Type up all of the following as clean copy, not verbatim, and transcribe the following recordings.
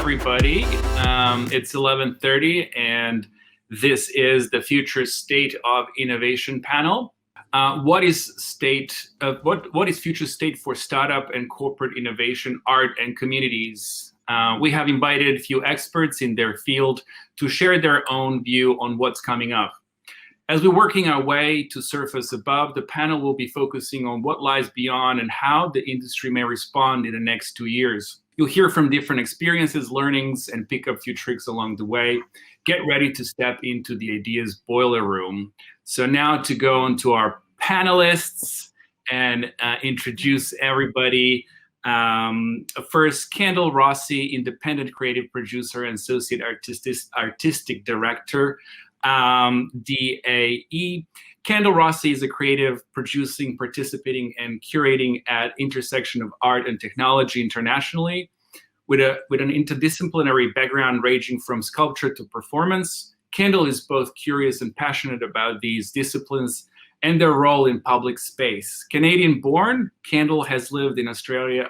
everybody. It's 11:30, and this is the Future State of Innovation panel. What is future state for startup and corporate innovation, art, and communities? We have invited a few experts in their field to share their own view on what's coming up. As we're working our way to surface above, the panel will be focusing on what lies beyond and how the industry may respond in the next 2 years. You'll hear from different experiences, learnings, and pick up a few tricks along the way. Get ready to step into the ideas boiler room. So now to go into our panelists and introduce everybody. First, Kendall Rossi, independent creative producer and associate artistic director, DAE. Kendall Rossi is a creative, producing, participating, and curating at intersection of art and technology internationally, with an interdisciplinary background ranging from sculpture to performance. Kendall is both curious and passionate about these disciplines and their role in public space. Canadian-born, Kendall has lived in Australia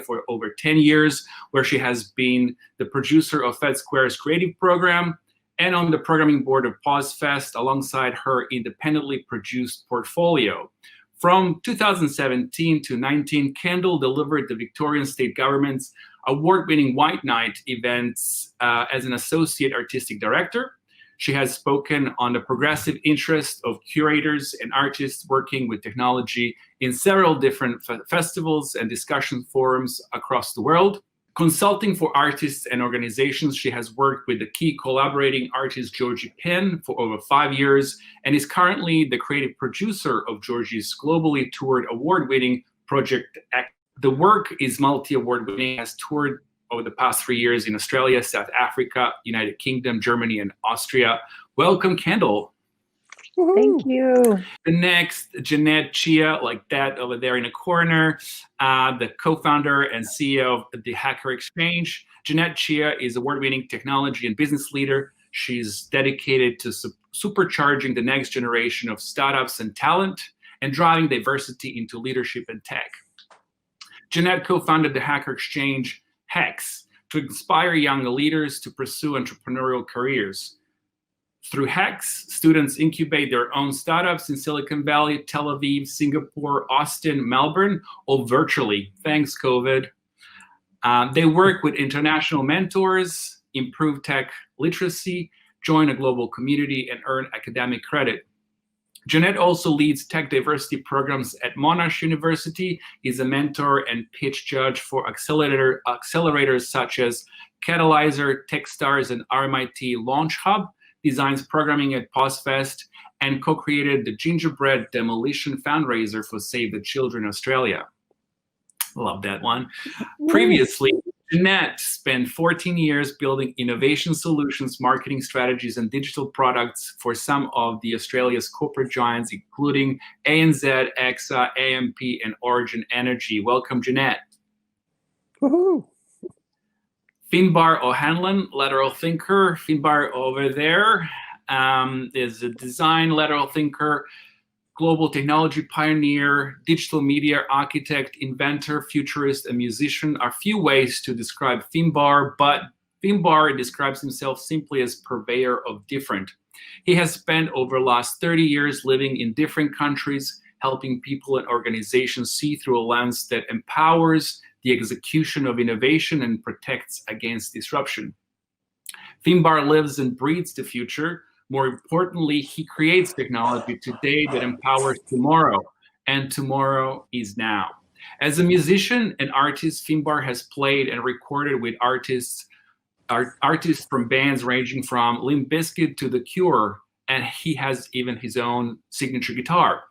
for over 10 years, where she has been the producer of Fed Square's creative program and on the programming board of PauseFest alongside her independently produced portfolio. From 2017 to 19, Kendall delivered the Victorian State Government's award-winning White Night events as an associate artistic director. She has spoken on the progressive interest of curators and artists working with technology in several different festivals and discussion forums across the world. Consulting for artists and organizations, she has worked with the key collaborating artist Georgie Penn for over 5 years and is currently the creative producer of Georgie's globally toured award-winning Project X. The work is multi-award winning, has toured over the past 3 years in Australia, South Africa, United Kingdom, Germany, and Austria. Welcome, Kendall. Thank you. The next, Jeanette Chia, like that over there in the corner, the co-founder and CEO of the Hacker Exchange. Jeanette Chia is award-winning technology and business leader. She's dedicated to supercharging the next generation of startups and talent and driving diversity into leadership and tech. Jeanette co-founded the Hacker Exchange, HEX, to inspire young leaders to pursue entrepreneurial careers. Through HEX, students incubate their own startups in Silicon Valley, Tel Aviv, Singapore, Austin, Melbourne, all virtually, thanks COVID. They work with international mentors, improve tech literacy, join a global community, and earn academic credit. Jeanette also leads tech diversity programs at Monash University, is a mentor and pitch judge for accelerators such as Catalyzer, Techstars, and RMIT Launch Hub, designs programming at PauseFest, and co-created the Gingerbread Demolition fundraiser for Save the Children Australia. Love that one. Previously, Jeanette spent 14 years building innovation solutions, marketing strategies, and digital products for some of the Australia's corporate giants, including ANZ, EXA, AMP, and Origin Energy. Welcome, Jeanette. Woohoo! Finbar O'Hanlon, lateral thinker. Finbar over there is a design lateral thinker, global technology pioneer, digital media architect, inventor, futurist, and musician are few ways to describe Finbar, but Finbar describes himself simply as purveyor of different. He has spent over the last 30 years living in different countries, helping people and organizations see through a lens that empowers the execution of innovation and protects against disruption. Finbar lives and breathes the future. More importantly, he creates technology today that empowers tomorrow, and tomorrow is now. As a musician and artist, Finbar has played and recorded with artists from bands ranging from Limp Bizkit to The Cure, and he has even his own signature guitar.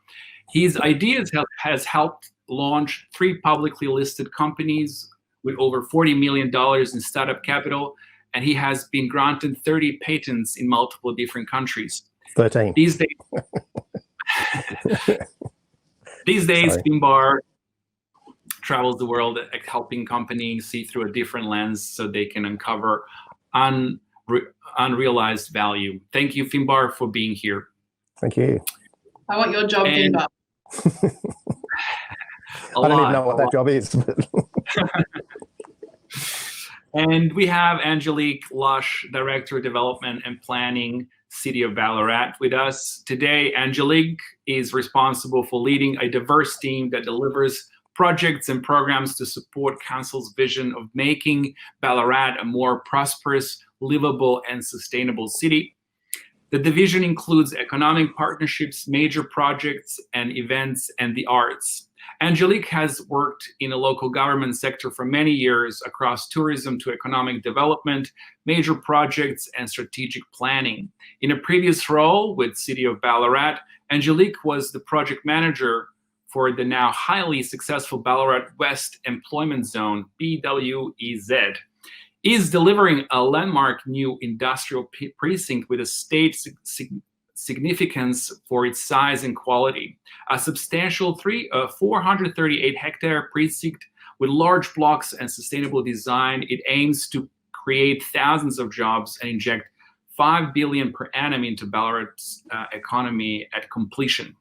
His ideas has helped launch 3 publicly listed companies with over $40 million in startup capital, and he has been granted 30 patents in multiple different countries. 13. These days, Finbar travels the world helping companies see through a different lens so they can uncover unrealized value. Thank you, Finbar, for being here. Thank you. I want your job, Finbar. I don't even know what that job is. And we have Angelique Lush, Director of Development and Planning, City of Ballarat, with us today. Angelique is responsible for leading a diverse team that delivers projects and programs to support Council's vision of making Ballarat a more prosperous, livable, and sustainable city. The division includes economic partnerships, major projects and events, and the arts. Angelique has worked in the local government sector for many years across tourism to economic development, major projects, and strategic planning. In a previous role with City of Ballarat, Angelique was the project manager for the now highly successful Ballarat West Employment Zone, BWEZ. Is delivering a landmark new industrial precinct with a state significance for its size and quality. A substantial 438-hectare precinct with large blocks and sustainable design. It aims to create thousands of jobs and inject $5 billion per annum into Ballarat's economy at completion.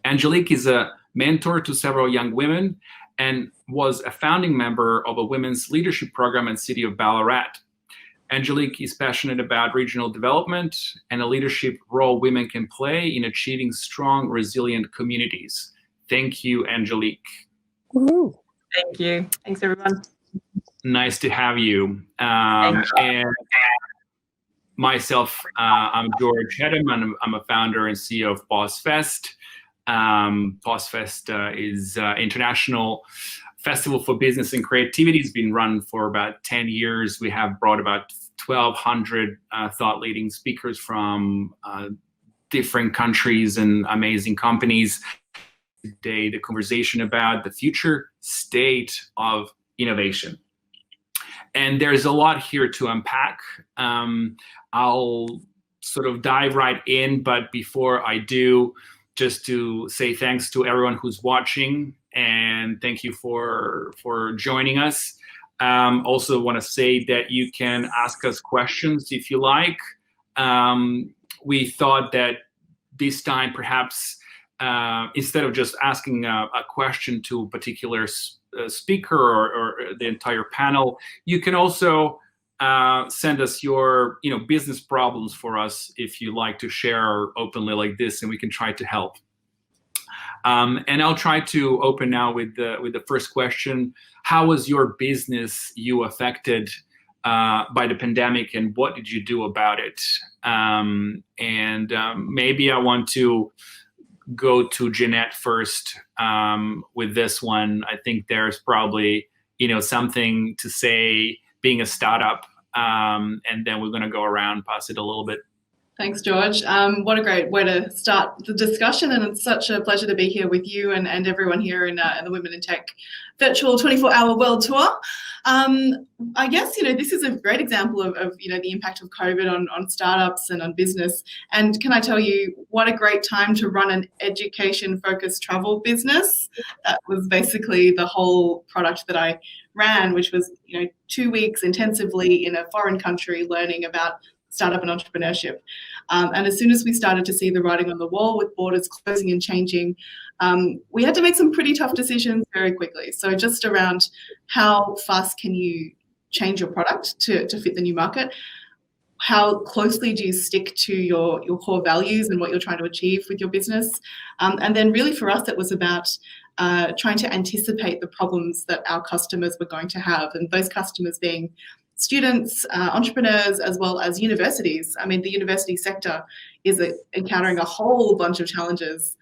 Angelique is a mentor to several young women and was a founding member of a women's leadership program at City of Ballarat. Angelique is passionate about regional development and a leadership role women can play in achieving strong, resilient communities. Thank you, Angelique. Woohoo. Thank you. Thanks, everyone. Nice to have you. And myself, I'm George Hedham, and I'm a founder and CEO of BossFest. BossFest is international festival for business and creativity. It's been run for about 10 years. We have brought about 1,200 thought-leading speakers from different countries and amazing companies. Today, the conversation about the future state of innovation. And there's a lot here to unpack. I'll sort of dive right in, but before I do, just to say thanks to everyone who's watching and thank you for joining us. Also want to say that you can ask us questions if you like. We thought that this time perhaps instead of just asking a question to a particular speaker or the entire panel, you can also send us your business problems for us if you like to share openly like this, and we can try to help. And I'll try to open now with the first question. How was your business affected by the pandemic, and what did you do about it? Maybe I want to go to Jeanette first with this one. I think there's probably something to say being a startup, and then we're going to go around, pass it a little bit. Thanks, George. What a great way to start the discussion, and it's such a pleasure to be here with you and everyone here in the Women in Tech virtual 24-hour world tour. I guess this is a great example of the impact of COVID on startups and on business. And can I tell you, what a great time to run an education-focused travel business. That was basically the whole product that I ran, which was 2 weeks intensively in a foreign country learning about startup and entrepreneurship. And as soon as we started to see the writing on the wall with borders closing and changing, we had to make some pretty tough decisions very quickly. So just around how fast can you change your product to fit the new market? How closely do you stick to your core values and what you're trying to achieve with your business? And then really for us, it was about trying to anticipate the problems that our customers were going to have, and those customers being students, entrepreneurs, as well as universities. I mean, the university sector is encountering a whole bunch of challenges,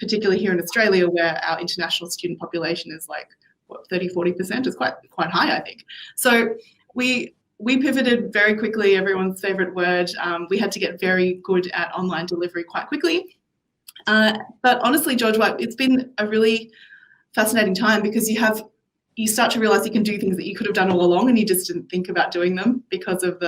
particularly here in Australia, where our international student population is like, 30-40% is quite high, I think. So we pivoted very quickly, everyone's favorite word. We had to get very good at online delivery quite quickly. But honestly, George, it's been a really fascinating time because you start to realize you can do things that you could have done all along and you just didn't think about doing them because of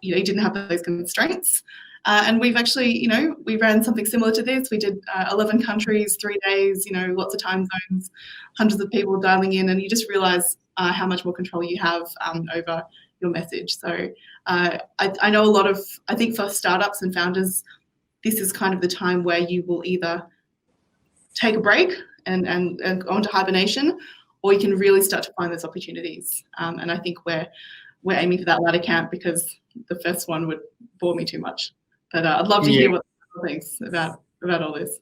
you didn't have those constraints. And we've actually, we ran something similar to this. We did 11 countries, 3 days, lots of time zones, hundreds of people dialing in, and you just realize how much more control you have over your message. So I know I think for startups and founders, this is kind of the time where you will either take a break and go into hibernation, or you can really start to find those opportunities. And I think we're aiming for that latter camp, because the first one would bore me too much. But I'd love to hear what you think about all this.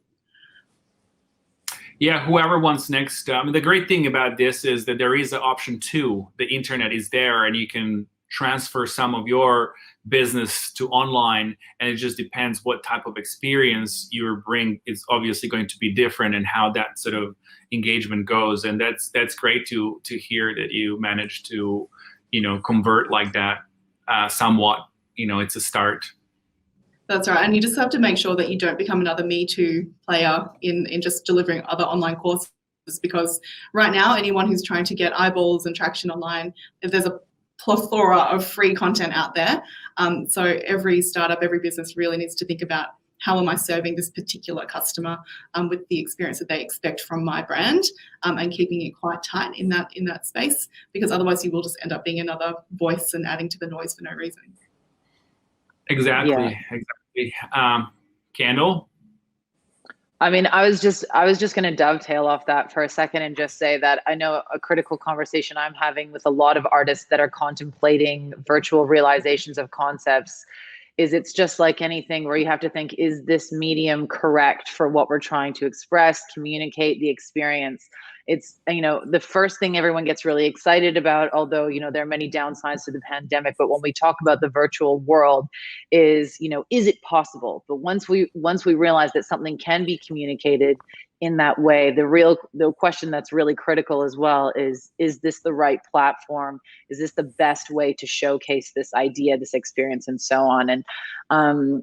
Yeah, whoever wants next. The great thing about this is that there is an option too. The internet is there, and you can transfer some of your business to online, and it just depends what type of experience you bring. It's obviously going to be different, and how that sort of engagement goes. And that's great to hear that you managed to, convert like that somewhat. It's a start. That's right. And you just have to make sure that you don't become another Me Too player in just delivering other online courses, because right now, anyone who's trying to get eyeballs and traction online, there's a plethora of free content out there. So every startup, every business really needs to think about, how am I serving this particular customer with the experience that they expect from my brand, and keeping it quite tight in that space, because otherwise you will just end up being another voice and adding to the noise for no reason. Exactly. Yeah. Exactly. Kendall? I mean, I was just going to dovetail off that for a second and just say that I know a critical conversation I'm having with a lot of artists that are contemplating virtual realizations of concepts is, it's just like anything where you have to think, is this medium correct for what we're trying to express, communicate, the experience? It's, the first thing everyone gets really excited about, although, there are many downsides to the pandemic, but when we talk about the virtual world is it possible? But once we realize that something can be communicated in that way, the question that's really critical as well is this the right platform? Is this the best way to showcase this idea, this experience, and so on? And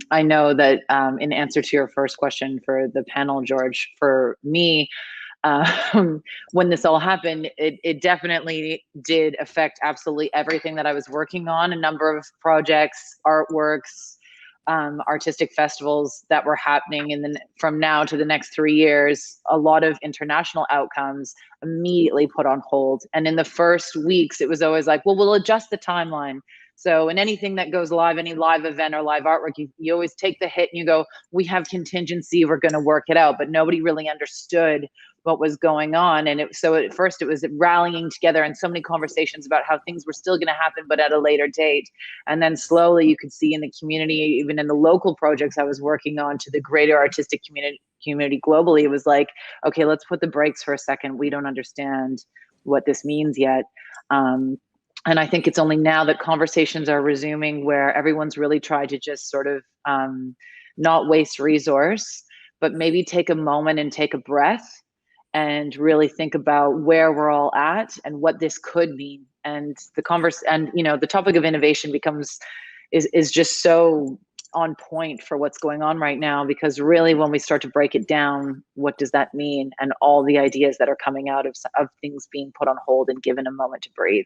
I know that in answer to your first question for the panel, George, for me, when this all happened, it definitely did affect absolutely everything that I was working on. A number of projects, artworks, artistic festivals that were happening from now to the next 3 years. A lot of international outcomes immediately put on hold. And in the first weeks, it was always like, well, we'll adjust the timeline. So in anything that goes live, any live event or live artwork, you always take the hit and you go, we have contingency, we're going to work it out. But nobody really understood what was going on. And so at first it was rallying together and so many conversations about how things were still going to happen, but at a later date. And then slowly you could see in the community, even in the local projects I was working on, to the greater artistic community globally, it was like, okay, let's put the brakes for a second. We don't understand what this means yet. And I think it's only now that conversations are resuming where everyone's really tried to just sort of not waste resource, but maybe take a moment and take a breath and really think about where we're all at and what this could mean. And the topic of innovation is just so on point for what's going on right now, because really when we start to break it down, what does that mean? And all the ideas that are coming out of things being put on hold and given a moment to breathe.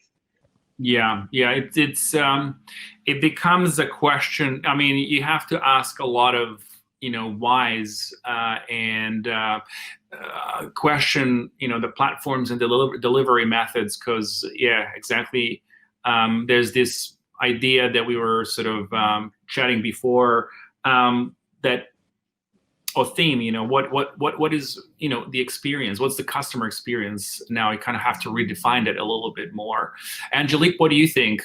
Yeah. It becomes a question. I mean, you have to ask a lot of whys and question the platforms and delivery methods, because exactly. There's this idea that we were sort of chatting before, that or theme, what is the experience? What's the customer experience? Now you kind of have to redefine it a little bit more. Angelique, what do you think?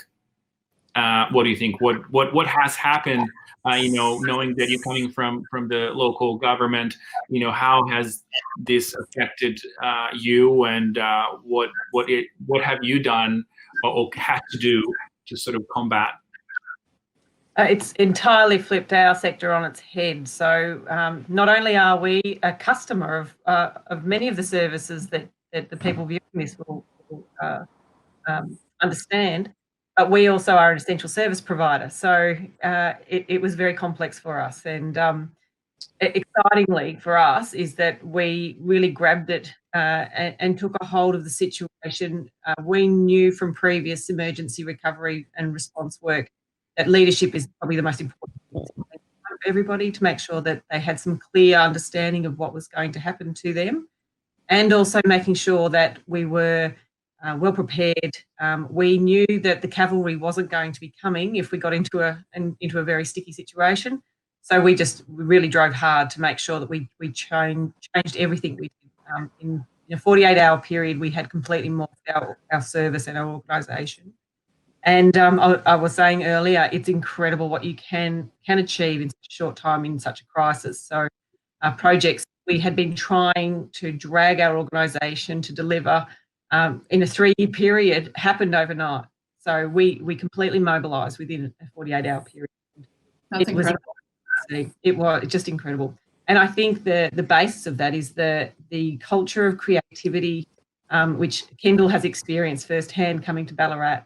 What has happened? Knowing that you're coming from the local government, how has this affected you, and what have you done or had to do to sort of combat? It's entirely flipped our sector on its head. So not only are we a customer of many of the services that the people viewing this will understand, but we also are an essential service provider. So it was very complex for us. And excitingly for us is that we really grabbed it and took a hold of the situation. We knew from previous emergency recovery and response work that leadership is probably the most important thing for everybody, to make sure that they had some clear understanding of what was going to happen to them, and also making sure that we were well prepared. We knew that the cavalry wasn't going to be coming if we got into a very sticky situation. So we really drove hard to make sure that we changed everything we did in a 48-hour period, we had completely morphed our service and our organisation. And I was saying earlier, it's incredible what you can achieve in such a short time in such a crisis. So projects we had been trying to drag our organisation to deliver in a 3-year period happened overnight. So we completely mobilised within a 48-hour period. That's incredible. It was just incredible. And I think the basis of that is the culture of creativity, which Kendall has experienced firsthand coming to Ballarat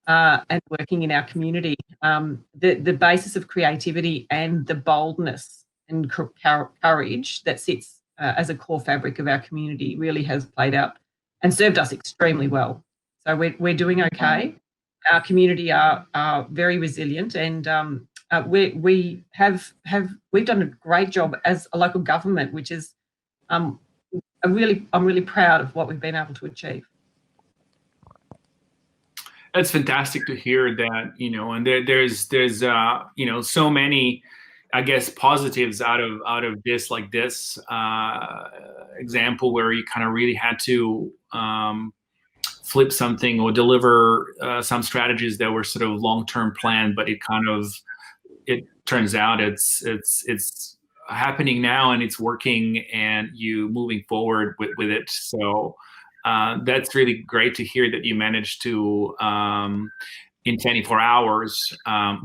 and working in our community. The basis of creativity and the boldness and courage that sits as a core fabric of our community really has played out and served us extremely well. So we're doing okay. Our community are very resilient, and we've done a great job as a local government, which is I'm really proud of what we've been able to achieve. That's fantastic to hear that, and there's so many, I guess, positives out of this, like this example where you kind of really had to flip something or deliver some strategies that were sort of long-term planned, but it turns out it's happening now and it's working and you moving forward with it. So that's really great to hear that you managed to in 24 hours,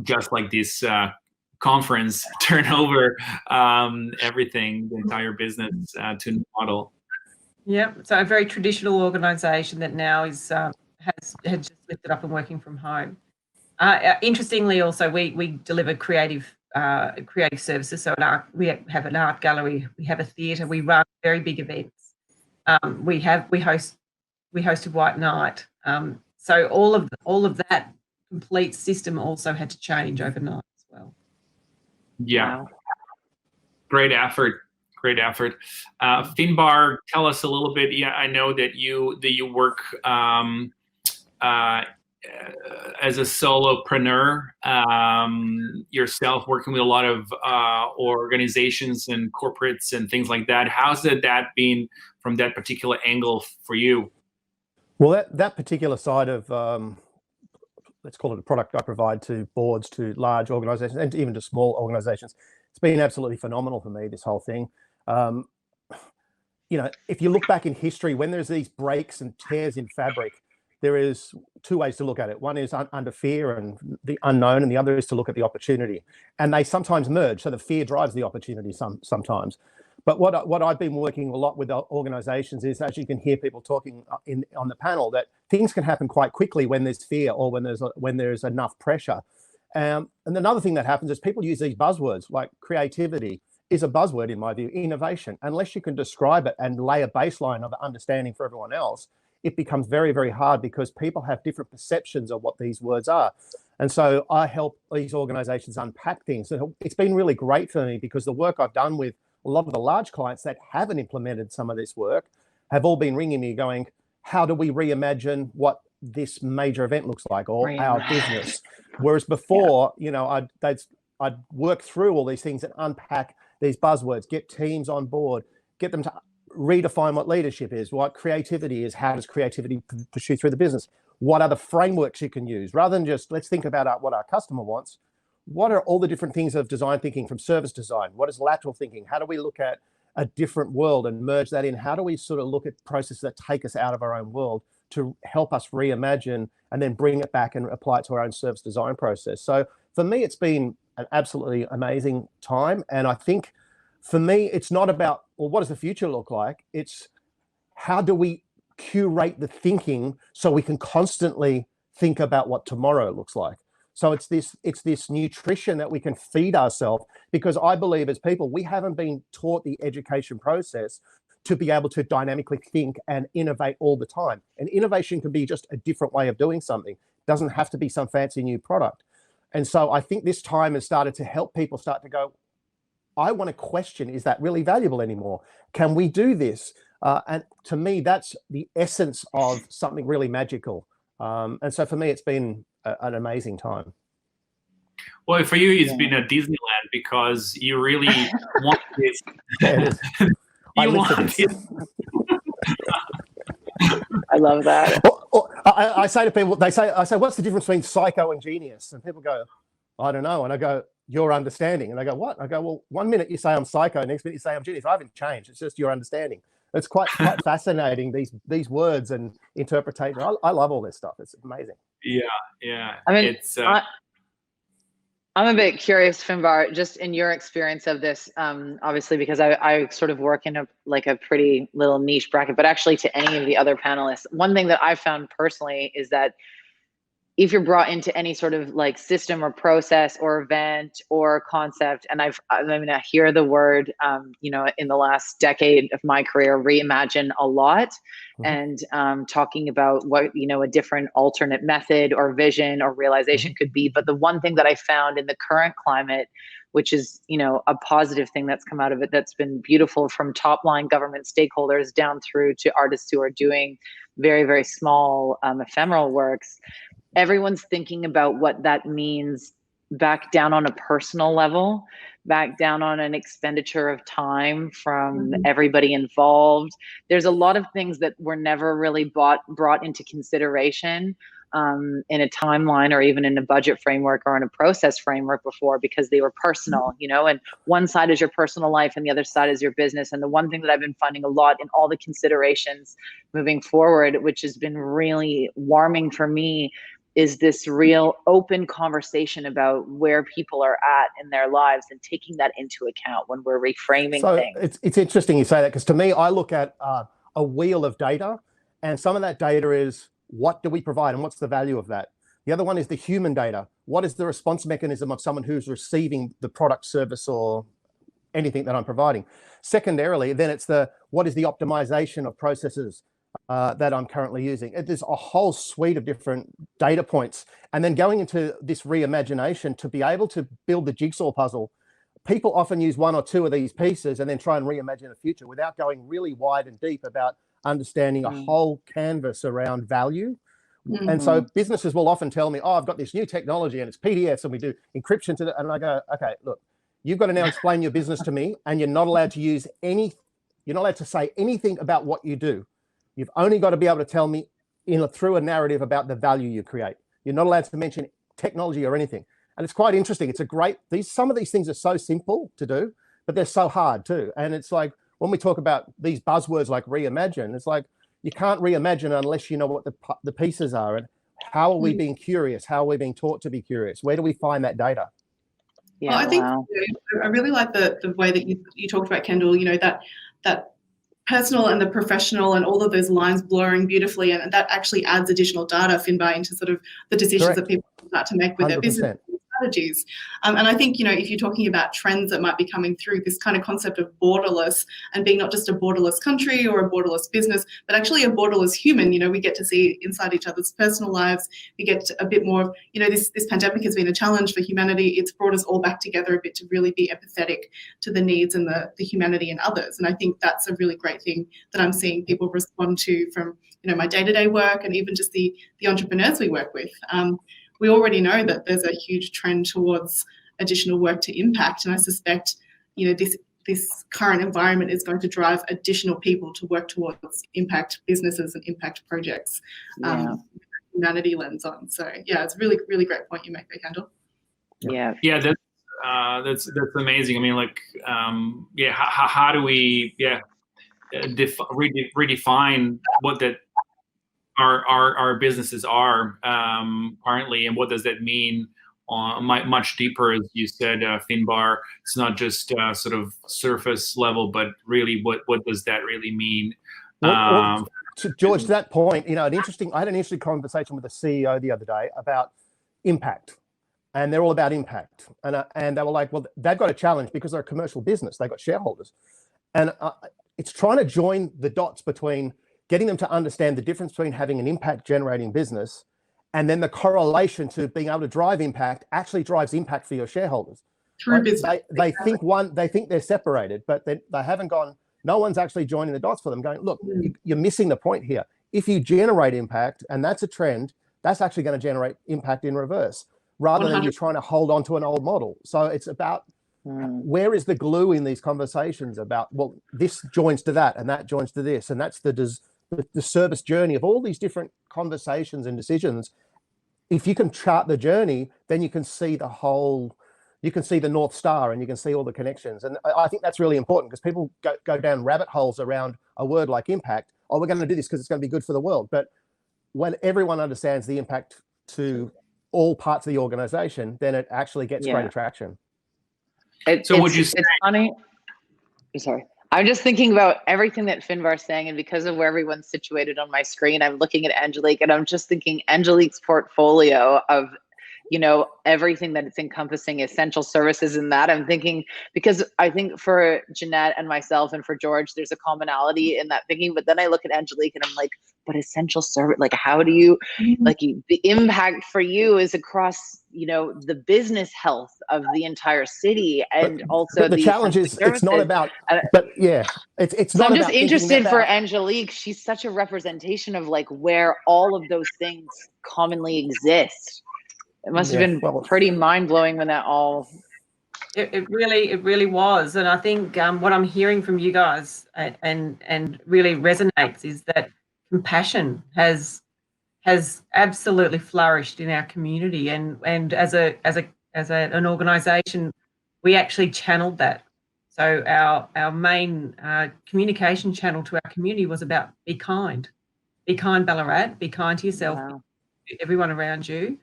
just like this conference, turn over everything, the entire business to new model. Yeah, so a very traditional organisation that now is has just lifted up and working from home. Interestingly, also we deliver creative services. So we have an art gallery, we have a theatre, we run very big events. We hosted White Night. So all of that complete system also had to change overnight as well. Yeah, wow. Great effort. Finbar, tell us a little bit. Yeah, I know that you work as a solopreneur yourself, working with a lot of organizations and corporates and things like that. How's that been from that particular angle for you? Well, that particular side of, let's call it a product I provide to boards, to large organizations, and even to small organizations, it's been absolutely phenomenal for me, this whole thing. If you look back in history, when there's these breaks and tears in fabric, there is two ways to look at it. One is under fear and the unknown, and the other is to look at the opportunity. And they sometimes merge, so the fear drives the opportunity sometimes. But what I've been working a lot with organizations is, as you can hear people talking on the panel, that things can happen quite quickly when there's fear or when there's enough pressure. And another thing that happens is people use these buzzwords, like creativity is a buzzword in my view, innovation. Unless you can describe it and lay a baseline of understanding for everyone else, it becomes very, very hard because people have different perceptions of what these words are. And so I help these organizations unpack things. And it's been really great for me because the work I've done with a lot of the large clients that haven't implemented some of this work have all been ringing me going, how do we reimagine what this major event looks like, or our business? Whereas before, I'd work through all these things and unpack these buzzwords, get teams on board, get them to redefine what leadership is, what creativity is, how does creativity pursue through the business, what are the frameworks you can use, rather than just let's think about what our customer wants. What are all the different things of design thinking, from service design? What is lateral thinking? How do we look at a different world and merge that in? How do we sort of look at processes that take us out of our own world to help us reimagine and then bring it back and apply it to our own service design process? So for me, it's been an absolutely amazing time. And I think for me, it's not about, well, what does the future look like? It's how do we curate the thinking so we can constantly think about what tomorrow looks like? So it's this nutrition that we can feed ourselves, because I believe as people, we haven't been taught the education process to be able to dynamically think and innovate all the time. And innovation can be just a different way of doing something. It doesn't have to be some fancy new product. And so I think this time has started to help people start to go, I want to question, is that really valuable anymore? Can we do this? And to me, that's the essence of something really magical. And so for me, it's been an amazing time. Well, for you, it's been a Disneyland because you really want this. Yeah, it is. I live for this. I love that. I say to people, I say, what's the difference between psycho and genius? And people go, I don't know. And I go, your understanding. And they go, what? I go, well, 1 minute you say I'm psycho, next minute you say I'm genius. I haven't changed. It's just your understanding. It's quite fascinating, these words and interpretation. I love all this stuff. It's amazing. Yeah. I mean, it's I'm a bit curious, Finbar, just in your experience of this, obviously, because I sort of work in a pretty little niche bracket, but actually to any of the other panelists, one thing that I've found personally is that if you're brought into any sort of like system or process or event or concept, and I hear the word, in the last decade of my career, reimagine a lot, and talking about what, a different alternate method or vision or realization could be. But the one thing that I found in the current climate, which is, a positive thing that's come out of it, that's been beautiful, from top line government stakeholders down through to artists who are doing very, very small ephemeral works. Everyone's thinking about what that means back down on a personal level, back down on an expenditure of time from everybody involved. There's a lot of things that were never really brought into consideration in a timeline or even in a budget framework or in a process framework before, because they were personal, and one side is your personal life and the other side is your business. And the one thing that I've been finding a lot in all the considerations moving forward, which has been really warming for me, is this real open conversation about where people are at in their lives and taking that into account when we're reframing things. It's interesting you say that, because to me, I look at a wheel of data, and some of that data is, what do we provide and what's the value of that? The other one is the human data. What is the response mechanism of someone who's receiving the product, service, or anything that I'm providing? Secondarily, then it's what is the optimization of processes that I'm currently using? There's a whole suite of different data points. And then going into this reimagination to be able to build the jigsaw puzzle, people often use one or two of these pieces and then try and reimagine a future without going really wide and deep about understanding a whole canvas around value. And so businesses will often tell me, I've got this new technology and it's PDFs and we do encryption to that. And I go, okay, look, you've got to now explain your business to me, and you're not allowed to use you're not allowed to say anything about what you do. You've only got to be able to tell me through a narrative about the value you create. You're not allowed to mention technology or anything. And it's quite interesting. It's some of these things are so simple to do, but they're so hard too. And it's like, when we talk about these buzzwords like reimagine, it's like, you can't reimagine unless you know what the pieces are, and how are we being curious? How are we being taught to be curious? Where do we find that data? Yeah, well, I think I really like the way that you talked about, Kendall, that personal and the professional and all of those lines blurring beautifully, and that actually adds additional data, Finbar, into sort of the decisions that people start to make with 100%. Their business strategies. And I think, if you're talking about trends that might be coming through, this kind of concept of borderless, and being not just a borderless country or a borderless business, but actually a borderless human. We get to see inside each other's personal lives. We get a bit more of, this pandemic has been a challenge for humanity. It's brought us all back together a bit to really be empathetic to the needs and the humanity in others. And I think that's a really great thing that I'm seeing people respond to from, my day-to-day work, and even just the entrepreneurs we work with. We already know that there's a huge trend towards additional work to impact, and I suspect, this current environment is going to drive additional people to work towards impact businesses and impact projects. Humanity lens on. So yeah, it's a really, really great point you make there, Kendall. Yeah, that's amazing. I mean, how do we redefine what that our businesses are currently, and what does that mean much deeper, as you said, Finbar? It's not just sort of surface level, but really what does that really mean? To George, to that point, I had an interesting conversation with a CEO the other day about impact, and they're all about impact, and they were like, well, they've got a challenge because they're a commercial business, they've got shareholders, and it's trying to join the dots between getting them to understand the difference between having an impact generating business and then the correlation to being able to drive impact actually drives impact for your shareholders. Through business. They think they're separated, but they haven't gone, no one's actually joining the dots for them, going, look, you're missing the point here. If you generate impact, and that's a trend, that's actually going to generate impact in reverse, rather 100%. Than you trying to hold on to an old model. So it's about where is the glue in these conversations about, well, this joins to that, and that joins to this, and that's the the service journey of all these different conversations and decisions. If you can chart the journey, then you can see the whole, you can see the North Star, and you can see all the connections. And I think that's really important, because people go down rabbit holes around a word like impact. Oh, we're going to do this because it's going to be good for the world. But when everyone understands the impact to all parts of the organization, then it actually gets great traction. So would you say— It's funny. Sorry. I'm just thinking about everything that Finbar's saying, and because of where everyone's situated on my screen, I'm looking at Angelique, and I'm just thinking Angelique's portfolio of, you know, everything that it's encompassing, essential services in that. I'm thinking, because I think for Jeanette and myself and for George, there's a commonality in that thinking. But then I look at Angelique and I'm like, but essential service, like, how do you, like, the impact for you is across, you know, the business health of the entire city, and also the challenge is services. it's not about, but yeah, it's so not. I'm just about interested about, for Angelique. She's such a representation of like where all of those things commonly exist. It must have been pretty mind blowing when that all. It really was, and I think what I'm hearing from you guys and really resonates is that compassion has absolutely flourished in our community, and as an organisation, we actually channeled that. So our main communication channel to our community was about be kind Ballarat, be kind to yourself, to everyone around you,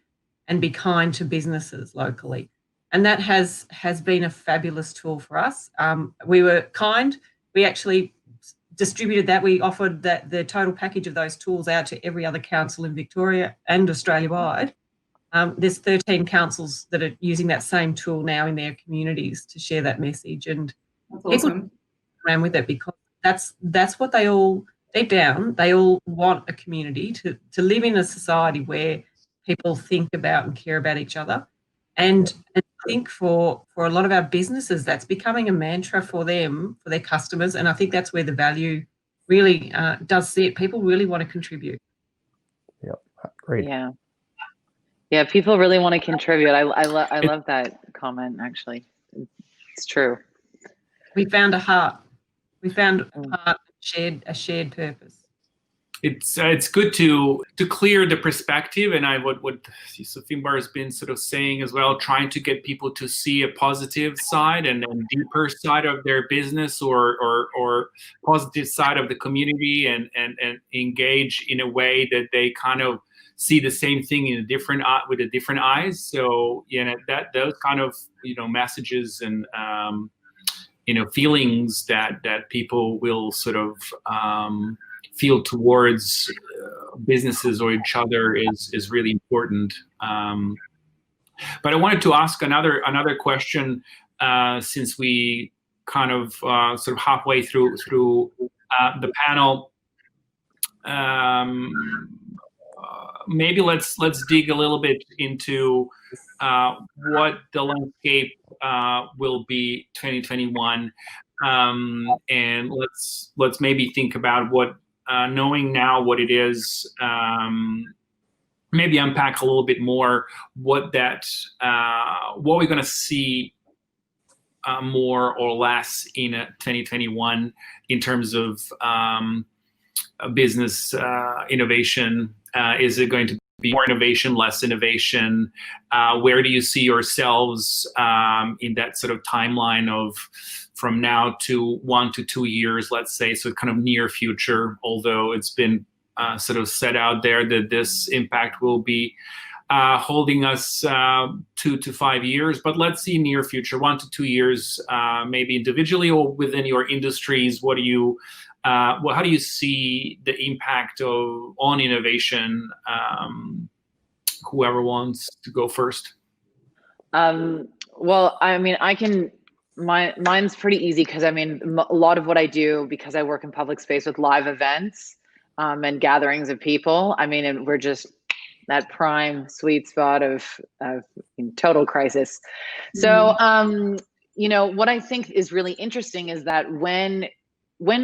and be kind to businesses locally. And that has been a fabulous tool for us. We were kind. We actually distributed that. We offered the total package of those tools out to every other council in Victoria and Australia-wide. There's 13 councils that are using that same tool now in their communities to share that message, and people ran with it, because that's what they all, deep down, they all want a community to live in a society where people think about and care about each other. And I think for a lot of our businesses, that's becoming a mantra for them, for their customers. And I think that's where the value really does sit. People really want to contribute. Yep, great. Yeah, people really want to contribute. I love that comment, actually. It's true. We found a heart. We found a heart, a shared purpose. It's good to clear the perspective, and what Finbar has been sort of saying as well, trying to get people to see a positive side and a deeper side of their business or positive side of the community, and engage in a way that they kind of see the same thing in with a different eyes. So, you know, that those kind of, you know, messages and you know, feelings that people will sort of feel towards businesses or each other is really important. But I wanted to ask another question, since we kind of sort of halfway through the panel. Maybe let's dig a little bit into what the landscape will be 2021, and let's maybe think about what, knowing now what it is, maybe unpack a little bit more what we're going to see more or less in 2021 in terms of business innovation. Is it going to be more innovation, less innovation? Where do you see yourselves in that sort of timeline of from now to 1 to 2 years, let's say, so kind of near future, although it's been sort of set out there that this impact will be holding us 2 to 5 years, but let's see near future, 1 to 2 years, maybe individually or within your industries. What do you, how do you see the impact on innovation? Whoever wants to go first. Well, I mean, mine's pretty easy, because I mean, a lot of what I do, because I work in public space with live events and gatherings of people, I mean, and we're just that prime sweet spot of total crisis. So, you know, what I think is really interesting is that when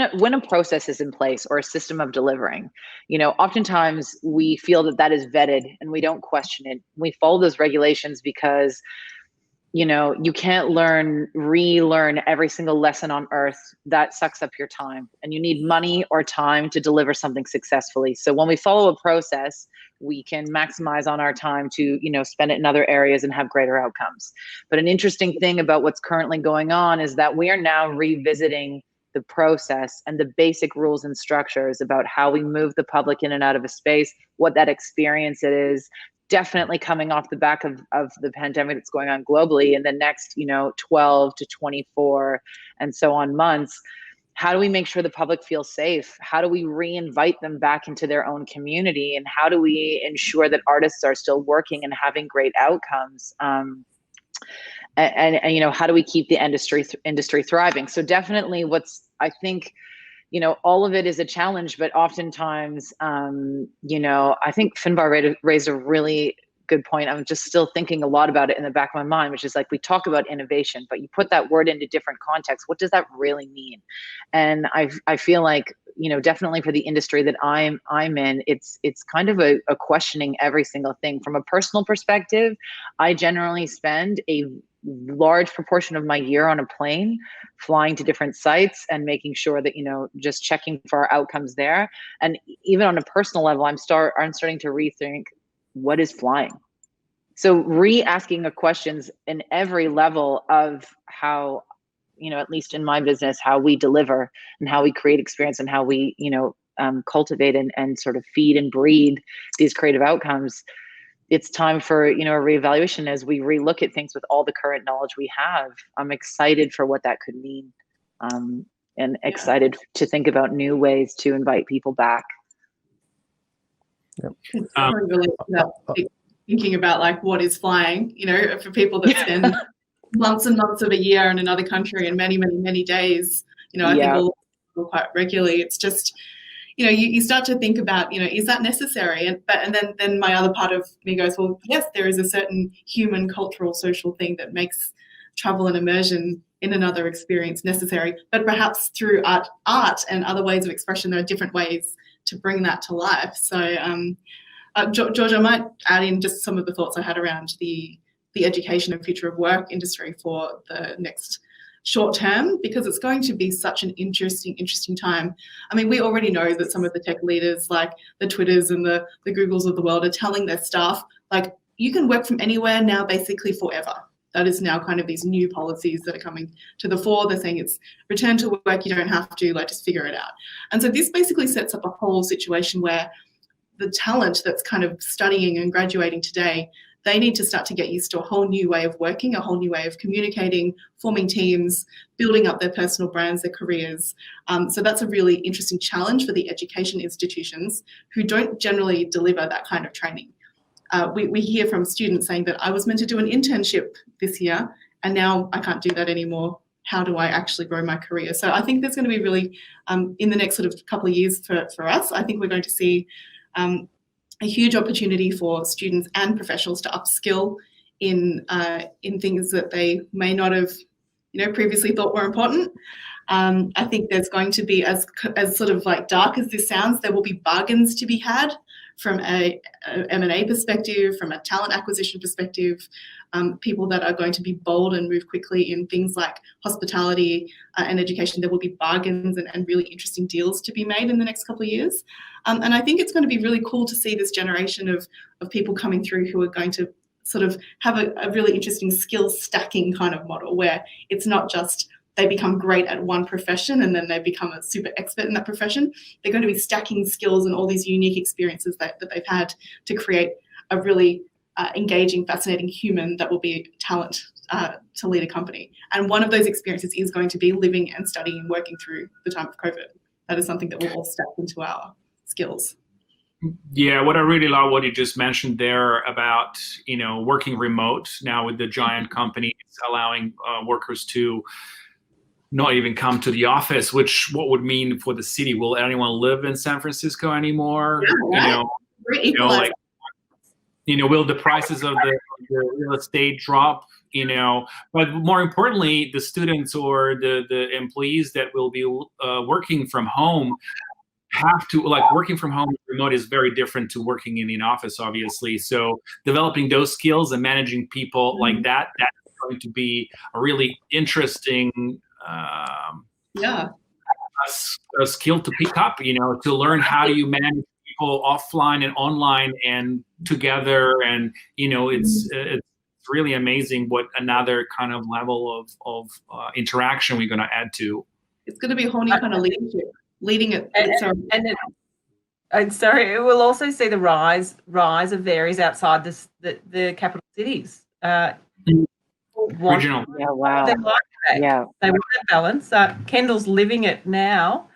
a process is in place or a system of delivering, you know, oftentimes we feel that is vetted and we don't question it. We follow those regulations because you can't relearn every single lesson on earth. That sucks up your time, and you need money or time to deliver something successfully. So when we follow a process, we can maximize on our time to, spend it in other areas and have greater outcomes. But an interesting thing about what's currently going on is that we are now revisiting the process and the basic rules and structures about how we move the public in and out of a space, what that experience it is. Definitely coming off the back of the pandemic that's going on globally in the next, 12 to 24 and so on months. How do we make sure the public feels safe? How do we re-invite them back into their own community? And how do we ensure that artists are still working and having great outcomes? And how do we keep the industry thriving? So definitely I think, all of it is a challenge, but oftentimes, I think Finbar raised a really good point. I'm just still thinking a lot about it in the back of my mind, which is like, we talk about innovation, but you put that word into different contexts. What does that really mean? And I feel like, definitely for the industry that I'm in, it's kind of a questioning every single thing. From a personal perspective, I generally spend a large proportion of my year on a plane, flying to different sites and making sure that, just checking for our outcomes there. And even on a personal level, I'm starting to rethink, what is flying? So re-asking the questions in every level of how, at least in my business, how we deliver and how we create experience and how we, cultivate and sort of feed and breed these creative outcomes. It's time for, a reevaluation as we relook at things with all the current knowledge we have. I'm excited for what that could mean, and excited to think about new ways to invite people back. Really thinking about like what is flying, for people that spend months and months of a year in another country and many, many, many days, I think all quite regularly. It's just, you start to think about, is that necessary? And then my other part of me goes, well, yes, there is a certain human, cultural, social thing that makes travel and immersion in another experience necessary. But perhaps through art and other ways of expression, there are different ways to bring that to life. So, George, I might add in just some of the thoughts I had around the education and future of work industry for the next short term, because it's going to be such an interesting time. I mean, we already know that some of the tech leaders, like the Twitters and the Googles of the world, are telling their staff, like, you can work from anywhere now basically forever. That is now kind of these new policies that are coming to the fore. They're saying it's return to work, you don't have to, like, just figure it out. And so this basically sets up a whole situation where the talent that's kind of studying and graduating today, they need to start to get used to a whole new way of working, a whole new way of communicating, forming teams, building up their personal brands, their careers. So that's a really interesting challenge for the education institutions who don't generally deliver that kind of training. We hear from students saying that I was meant to do an internship this year and now I can't do that anymore. How do I actually grow my career? So I think there's going to be really, in the next sort of couple of years for us, I think we're going to see a huge opportunity for students and professionals to upskill in things that they may not have, previously thought were important. I think there's going to be, as sort of like dark as this sounds, there will be bargains to be had from a M&A perspective, from a talent acquisition perspective, people that are going to be bold and move quickly in things like hospitality and education. There will be bargains and really interesting deals to be made in the next couple of years. And I think it's going to be really cool to see this generation of people coming through who are going to sort of have a really interesting skill stacking kind of model, where it's not just they become great at one profession and then they become a super expert in that profession. They're going to be stacking skills and all these unique experiences that they've had to create a really engaging, fascinating human that will be talent to lead a company. And one of those experiences is going to be living and studying and working through the time of COVID. That is something that will all stack into our skills. Yeah, what I really love what you just mentioned there about, working remote now with the giant companies allowing workers to not even come to the office, what would mean for the city? Will anyone live in San Francisco anymore? Yeah, right. Will the prices of the real estate drop? But more importantly, the students or the employees that will be working from home have to, working from home remote is very different to working in an office, obviously. So developing those skills and managing people like that's going to be a really interesting a skill to pick up, to learn how do you manage people offline and online and together. And, it's really amazing what another kind of level of interaction we're going to add to. It's going to be a whole new kind of leadership, leading it. And sorry, it will also see the rise of varies outside the capital cities. Regional. Yeah, wow. They like that. Yeah. They want that balance. Kendall's living it now.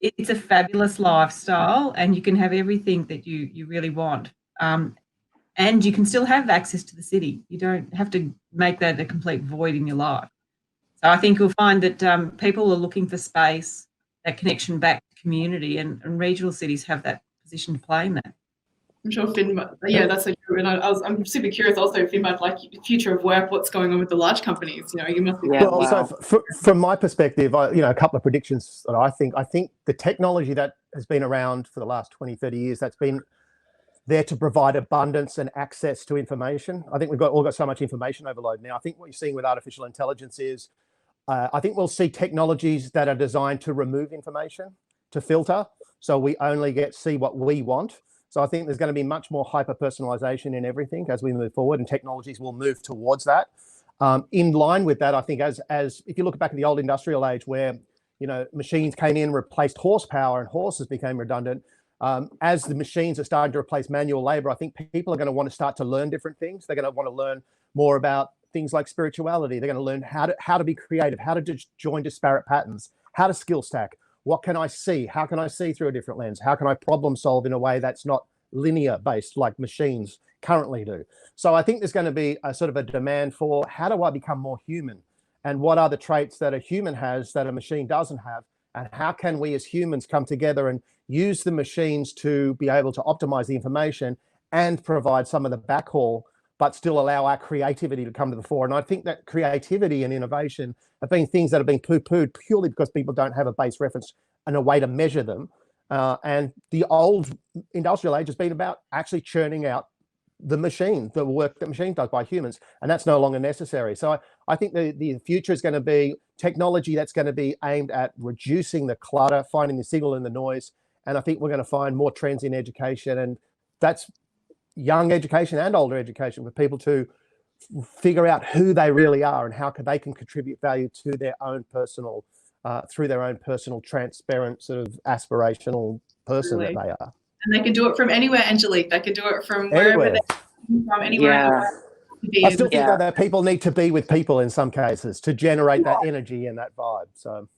It's a fabulous lifestyle, and you can have everything that you really want. And you can still have access to the city. You don't have to make that a complete void in your life. So I think you'll find that people are looking for space, that connection back to community, and regional cities have that position to play in that. I'm sure Finn, that's so true. And I'm super curious also, Finn, about like future of work, what's going on with the large companies. You must be. Yeah, well, wow. so from my perspective, a couple of predictions that I think the technology that has been around for the last 20, 30 years, that's been there to provide abundance and access to information. I think we've all got so much information overload now. I think what you're seeing with artificial intelligence is, I think we'll see technologies that are designed to remove information, to filter, so we only see what we want. So I think there's going to be much more hyper-personalization in everything as we move forward, and technologies will move towards that. In line with that, I think as if you look back at the old industrial age where, machines came in, replaced horsepower, and horses became redundant, as the machines are starting to replace manual labor, I think people are going to want to start to learn different things. They're going to want to learn more about things like spirituality. They're going to learn how to be creative, how to join disparate patterns, how to skill stack. What can I see? How can I see through a different lens? How can I problem solve in a way that's not linear based like machines currently do? So I think there's going to be a sort of a demand for how do I become more human? And what are the traits that a human has that a machine doesn't have? And how can we as humans come together and use the machines to be able to optimize the information and provide some of the backhaul, but still allow our creativity to come to the fore? And I think that creativity and innovation have been things that have been poo-pooed purely because people don't have a base reference and a way to measure them. And the old industrial age has been about actually churning out the work that machine does by humans, and that's no longer necessary. So I think the future is going to be technology that's going to be aimed at reducing the clutter, finding the signal in the noise. And I think we're going to find more trends in education, and that's young education and older education, for people to figure out who they really are and how they can contribute value to their own personal, through their own personal, transparent, sort of aspirational person that they are. And they can do it from anywhere, Angelique. They can do it from wherever they're from, anywhere. I still think that people need to be with people in some cases to generate that energy and that vibe. So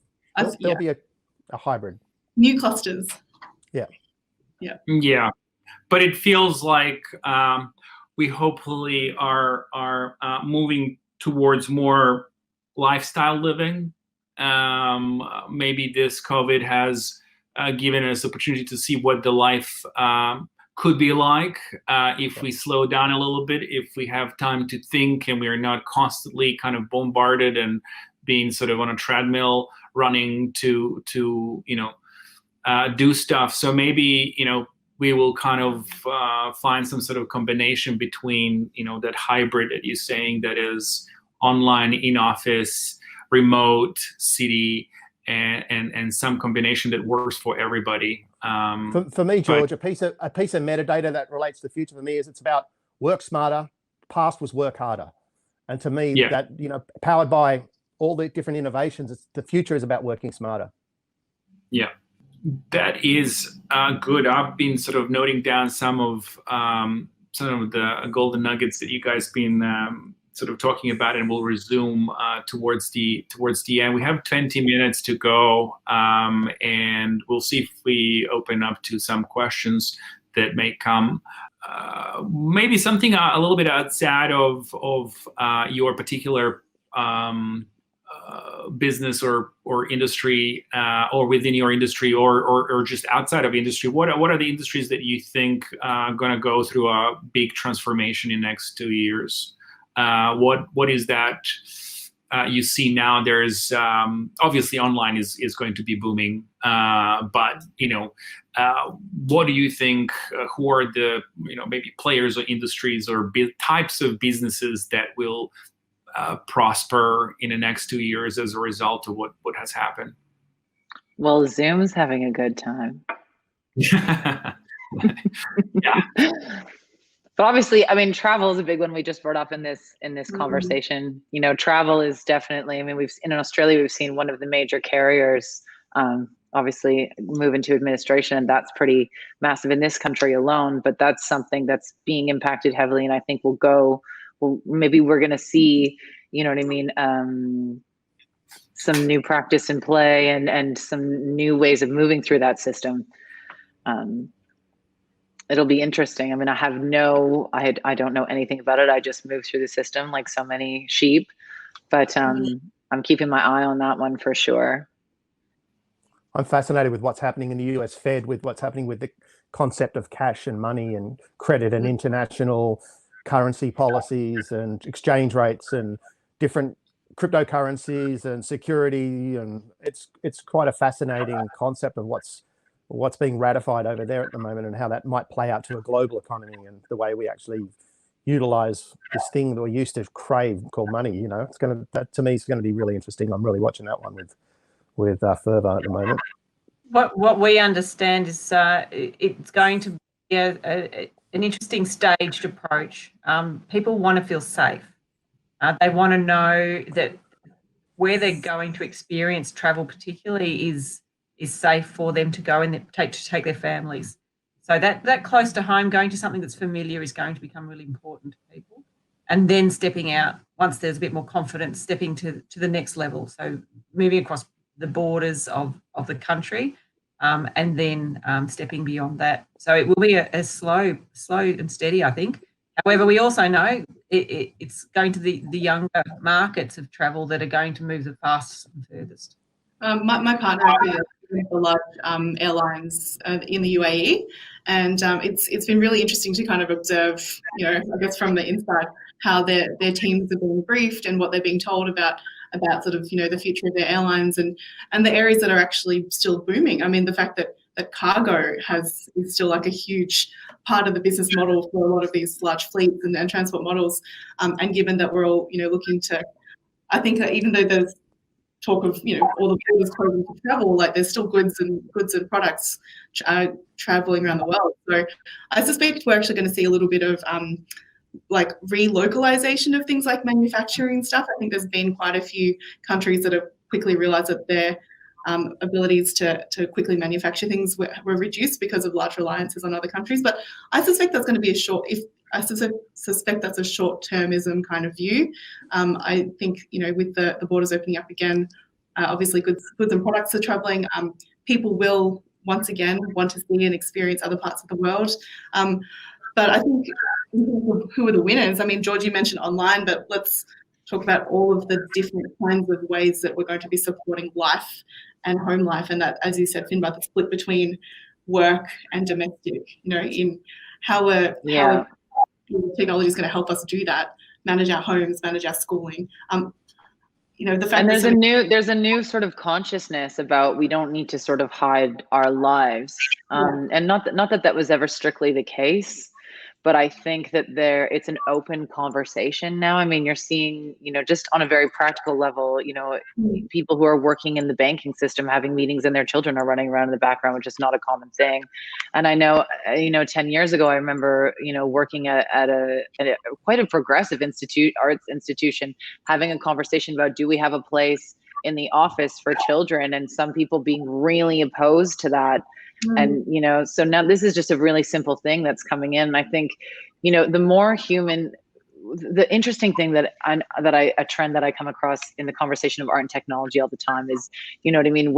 there'll be a hybrid. New clusters. Yeah. But it feels like we hopefully are moving towards more lifestyle living. Maybe this COVID has given us the opportunity to see what the life could be like if we slow down a little bit, if we have time to think and we are not constantly kind of bombarded and being sort of on a treadmill running to do stuff. So maybe, we will kind of find some sort of combination between, that hybrid that you're saying, that is online, in office, remote, city, and some combination that works for everybody. For me, George, a piece of metadata that relates to the future for me is it's about work smarter. Past was work harder. And to me, that, powered by all the different innovations, the future is about working smarter. Yeah. That is good. I've been sort of noting down some of the golden nuggets that you guys been sort of talking about, and we'll resume towards the end. We have 20 minutes to go, and we'll see if we open up to some questions that may come. Maybe something a little bit outside of your particular business or industry, or within your industry, or just outside of industry. What are the industries that you think are going to go through a big transformation in the next 2 years? What is that you see now? There's obviously online is going to be booming, but what do you think? Who are the maybe players or industries or types of businesses that will prosper in the next 2 years as a result of what has happened. Well, Zoom's having a good time. Yeah. But obviously, I mean, travel is a big one we just brought up in this conversation. You know, travel is definitely, I mean, in Australia, we've seen one of the major carriers obviously move into administration, and that's pretty massive in this country alone, but that's something that's being impacted heavily, and I think maybe we're going to see, you know what I mean, some new practice in play and some new ways of moving through that system. It'll be interesting. I mean, I don't know anything about it. I just moved through the system like so many sheep, but I'm keeping my eye on that one for sure. I'm fascinated with what's happening in the US Fed, with what's happening with the concept of cash and money and credit and international currency policies and exchange rates and different cryptocurrencies and security. And it's quite a fascinating concept of what's being ratified over there at the moment and how that might play out to a global economy and the way we actually utilize this thing that we used to crave called money. You know, that to me is going to be really interesting. I'm really watching that one with fervor at the moment. What we understand is it's going to be an interesting staged approach. People want to feel safe. They want to know that where they're going to experience travel particularly is safe for them to go and take their families. So that close to home, going to something that's familiar is going to become really important to people. And then stepping out, once there's a bit more confidence, stepping to the next level. So moving across the borders of the country, and then stepping beyond that. So it will be a slow and steady, I think. However, we also know it's going to the younger markets of travel that are going to move the fastest and furthest. My partner actually works for large airlines in the UAE, and it's been really interesting to kind of observe, you know, I guess from the inside, how their teams are being briefed and what they're being told about sort of, you know, the future of their airlines and the areas that are actually still booming. I mean, the fact that cargo is still like a huge part of the business model for a lot of these large fleets and transport models. And given that we're all, you know, looking to, I think even though there's talk of, you know, all the borders closing for travel, like there's still goods and products traveling around the world. So I suspect we're actually going to see a little bit of like relocalization of things like manufacturing stuff. I think there's been quite a few countries that have quickly realized that their abilities to quickly manufacture things were reduced because of large reliances on other countries. But I suspect that's going to be suspect that's a short-termism kind of view. I think, you know, with the borders opening up again, obviously goods and products are traveling. People will once again want to see and experience other parts of the world. But I think who are the winners? I mean, George, you mentioned online, but let's talk about all of the different kinds of ways that we're going to be supporting life and home life. And that, as you said, Finbar, the split between work and domestic, you know, in how technology is going to help us do that, manage our homes, manage our schooling. You know, the fact and there's a new sort of consciousness about we don't need to sort of hide our lives. And not that was ever strictly the case, but I think that it's an open conversation now. I mean, you're seeing, you know, just on a very practical level, you know, people who are working in the banking system having meetings and their children are running around in the background, which is not a common thing. And I know, you know, 10 years ago, I remember, you know, working at a quite a progressive arts institution, having a conversation about, do we have a place in the office for children? And some people being really opposed to that. And, you know, so now this is just a really simple thing that's coming in. And I think, you know, the interesting thing a trend that I come across in the conversation of art and technology all the time is, you know what I mean?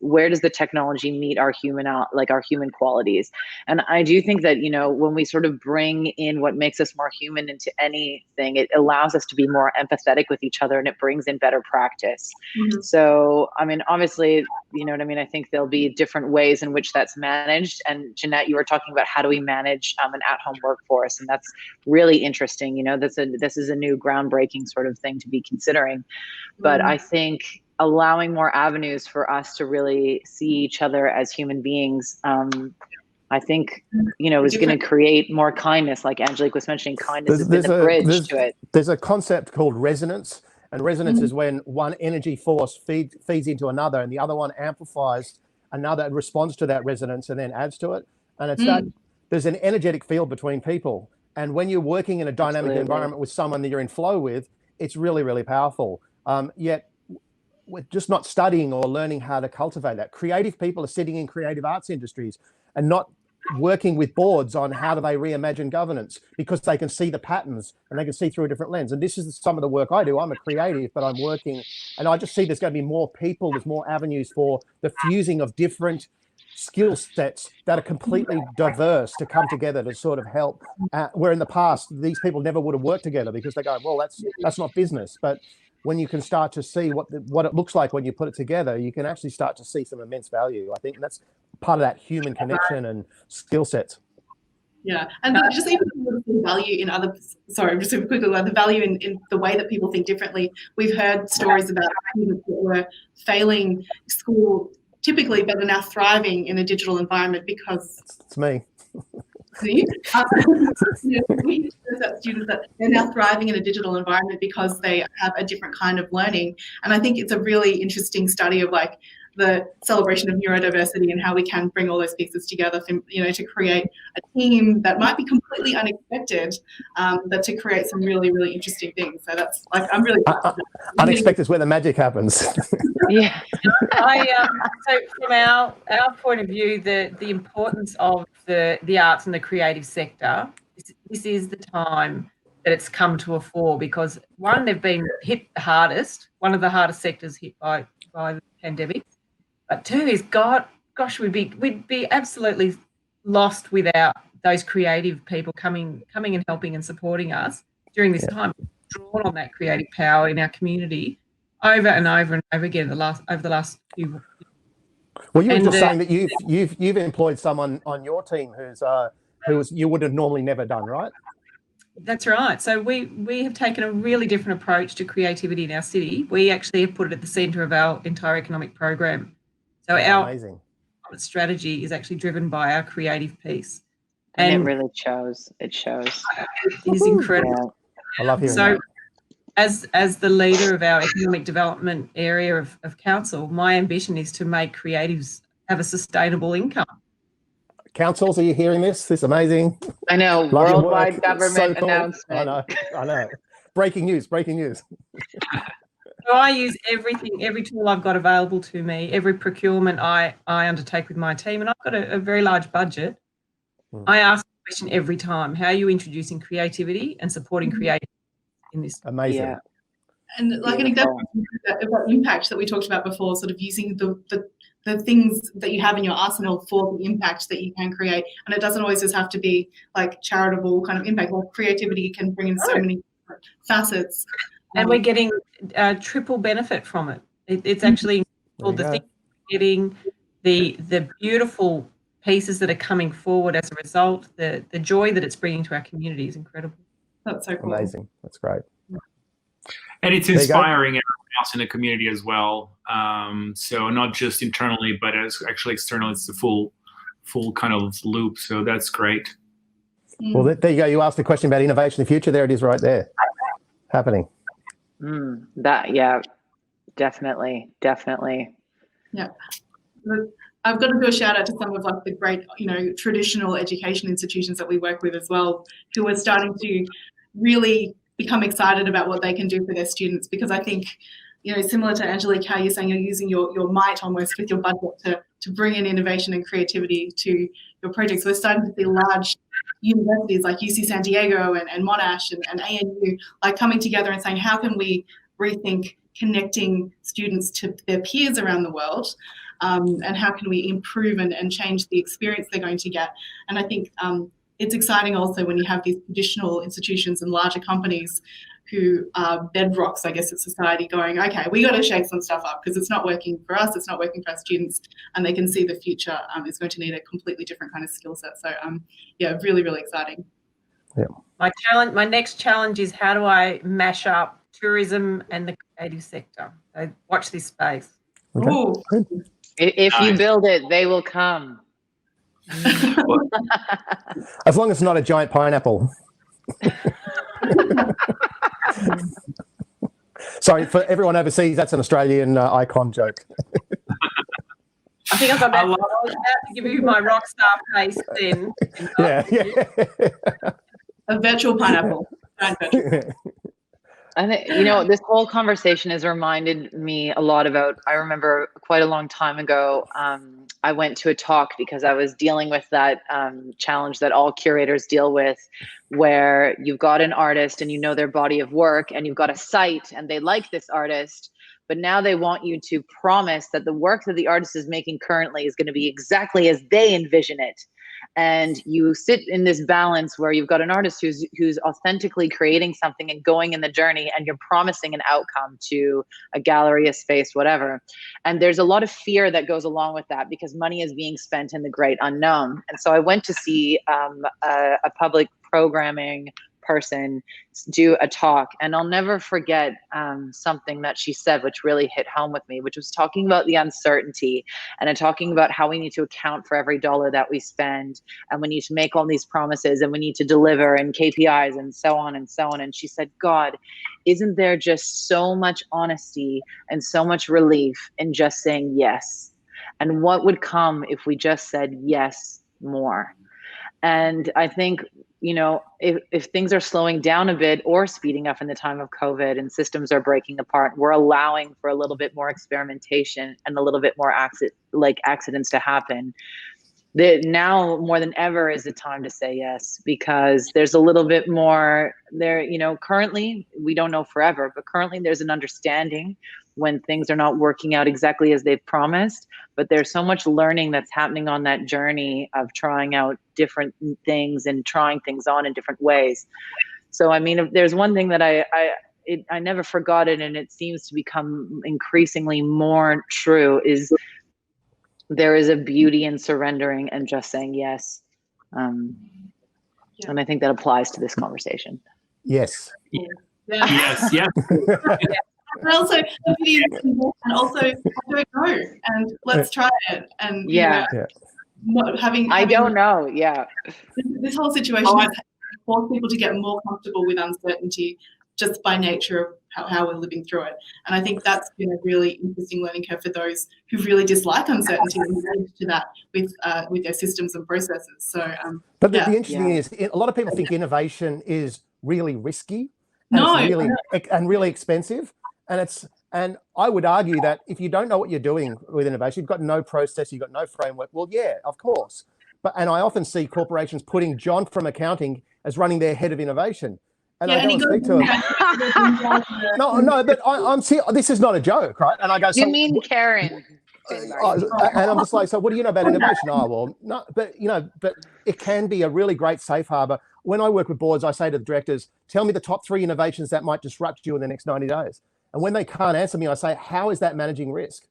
Where does the technology meet our human qualities? And I do think that, you know, when we sort of bring in what makes us more human into anything, it allows us to be more empathetic with each other and it brings in better practice. Mm-hmm. So, I mean, obviously, you know what I mean? I think there'll be different ways in which that's managed. And Jeanette, you were talking about how do we manage an at-home workforce? And that's really interesting. You know, this is a new groundbreaking sort of thing to be considering. But I think allowing more avenues for us to really see each other as human beings, I think, is going to create more kindness. Like Angelique was mentioning, kindness has been the bridge to it. There's a concept called resonance. And resonance is when one energy force feeds into another, and the other one amplifies another and responds to that resonance and then adds to it. And it's that there's an energetic field between people. And when you're working in a dynamic environment with someone that you're in flow with, it's really, really powerful. Yet we're just not studying or learning how to cultivate that. Creative people are sitting in creative arts industries and not working with boards on how do they reimagine governance, because they can see the patterns and they can see through a different lens. And this is some of the work I do. I'm a creative, but I'm working, and I just see there's going to be more people, there's more avenues for the fusing of different skill sets that are completely diverse to come together to sort of help. Where in the past, these people never would have worked together because they go, well, that's not business. But when you can start to see what it looks like when you put it together, you can actually start to see some immense value. I think that's part of that human connection and skill sets. Yeah, and just even the value in just super quickly, like the value in the way that people think differently. We've heard stories about students that were failing school typically, but are now thriving in a digital environment because... It's me. We students that they're now thriving in a digital environment because they have a different kind of learning. And I think it's a really interesting study of like the celebration of neurodiversity and how we can bring all those pieces together, to create a team that might be completely unexpected, but to create some really, really interesting things. So that's like, I'm really unexpected is where the magic happens. Yeah. So from our point of view, the importance of the arts and the creative sector, this is the time that it's come to a fore, because one, they've been hit the hardest, one of the hardest sectors hit by the pandemic. But two is, gosh, we'd be absolutely lost without those creative people coming and helping and supporting us during this time. We've drawn on that creative power in our community over and over and over again over the last few years. Well, you were just saying that you've employed someone on your team who you would have normally never done, right? That's right. So we have taken a really different approach to creativity in our city. We actually have put it at the centre of our entire economic program. So our strategy is actually driven by our creative piece. And it really shows. It shows. It is incredible. Yeah. I love hearing that. As the leader of our economic development area of council, my ambition is to make creatives have a sustainable income. Councils, are you hearing this? This is amazing. I know. Worldwide government announcement. I know. Breaking news. So I use every tool I've got available to me, every procurement I undertake with my team, and I've got a very large budget. I ask the question every time: how are you introducing creativity and supporting creativity in this? Amazing. Yeah. And like an example of that impact that we talked about before, sort of using the things that you have in your arsenal for the impact that you can create. And it doesn't always just have to be like charitable kind of impact. Like creativity can bring in so many different facets. And we're getting triple benefit from it. It's actually called the thing we're getting, the beautiful pieces that are coming forward as a result, the joy that it's bringing to our community is incredible. That's so cool. Amazing. That's great. And it's inspiring everyone else in the community as well. So not just internally, but as actually external, it's the full kind of loop. So that's great. Well, there you go. You asked the question about innovation in the future. There it is right there, happening. Definitely. Yeah. I've got to do a shout out to some of like the great, traditional education institutions that we work with as well, who are starting to really become excited about what they can do for their students. Because I think, similar to Angelique, how you're saying you're using your might almost with your budget to bring in innovation and creativity to your projects. We're starting to see large universities like UC San Diego and Monash and ANU like coming together and saying, how can we rethink connecting students to their peers around the world, and how can we improve and change the experience they're going to get. And I think it's exciting also when you have these traditional institutions and larger companies who are bedrocks, I guess, of society going, okay, we got to shake some stuff up because it's not working for us, it's not working for our students, and they can see the future is going to need a completely different kind of skill set. So really, really exciting. Yeah. My next challenge is, how do I mash up tourism and the creative sector? So watch this space. Okay. If you build it, they will come. As long as it's not a giant pineapple. Sorry, for everyone overseas, that's an Australian icon joke. I think I've got that. I was about to give you my rock star face then. Yeah. A virtual pineapple. I think, this whole conversation has reminded me a lot about, I remember quite a long time ago, I went to a talk because I was dealing with that challenge that all curators deal with, where you've got an artist and you know their body of work, and you've got a site and they like this artist, but now they want you to promise that the work that the artist is making currently is going to be exactly as they envision it. And you sit in this balance where you've got an artist who's authentically creating something and going in the journey, and you're promising an outcome to a gallery, a space, whatever. And there's a lot of fear that goes along with that, because money is being spent in the great unknown. And so I went to see a public programming person do a talk, and I'll never forget something that she said, which really hit home with me, which was talking about the uncertainty and talking about how we need to account for every dollar that we spend, and we need to make all these promises, and we need to deliver, and KPIs, and so on and so on. And she said, God, isn't there just so much honesty and so much relief in just saying yes? And what would come if we just said yes more? And I think, if things are slowing down a bit or speeding up in the time of COVID and systems are breaking apart, we're allowing for a little bit more experimentation and a little bit more accidents to happen. Now more than ever is the time to say yes, because there's a little bit more there. Currently, we don't know forever, but currently there's an understanding when things are not working out exactly as they've promised. But there's so much learning that's happening on that journey of trying out different things and trying things on in different ways. So, I mean, if there's one thing that I never forgot it, and it seems to become increasingly more true, is there is a beauty in surrendering and just saying yes. And I think that applies to this conversation. Yes. Yes. And also, and also, I don't know, and let's try it. And having I don't know. Yeah. This whole situation has forced people to get more comfortable with uncertainty just by nature of how we're living through it. And I think that's been a really interesting learning curve for those who really dislike uncertainty and relate to that with their systems and processes. So, but the interesting thing is, a lot of people think innovation is really risky and really expensive. And I would argue that if you don't know what you're doing with innovation, you've got no process, you've got no framework. Well, yeah, of course. And I often see corporations putting John from accounting as running their head of innovation. And I go and speak to him. No, but I'm serious. This is not a joke, right? And I go, you mean Karen? And I'm just like, so what do you know about innovation? Oh, well, no, but it can be a really great safe harbor. When I work with boards, I say to the directors, tell me the top 3 innovations that might disrupt you in the next 90 days. And when they can't answer me, I say, how is that managing risk?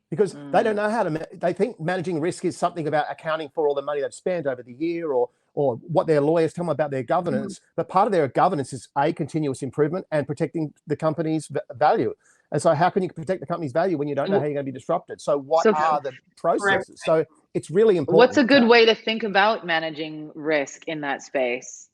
Because they don't know how to, they think managing risk is something about accounting for all the money they've spent over the year, or what their lawyers tell them about their governance. But part of their governance is continuous improvement and protecting the company's value. And so how can you protect the company's value when you don't know how you're going to be disrupted? So what are the processes? So it's really important. What's a good way to think about managing risk in that space?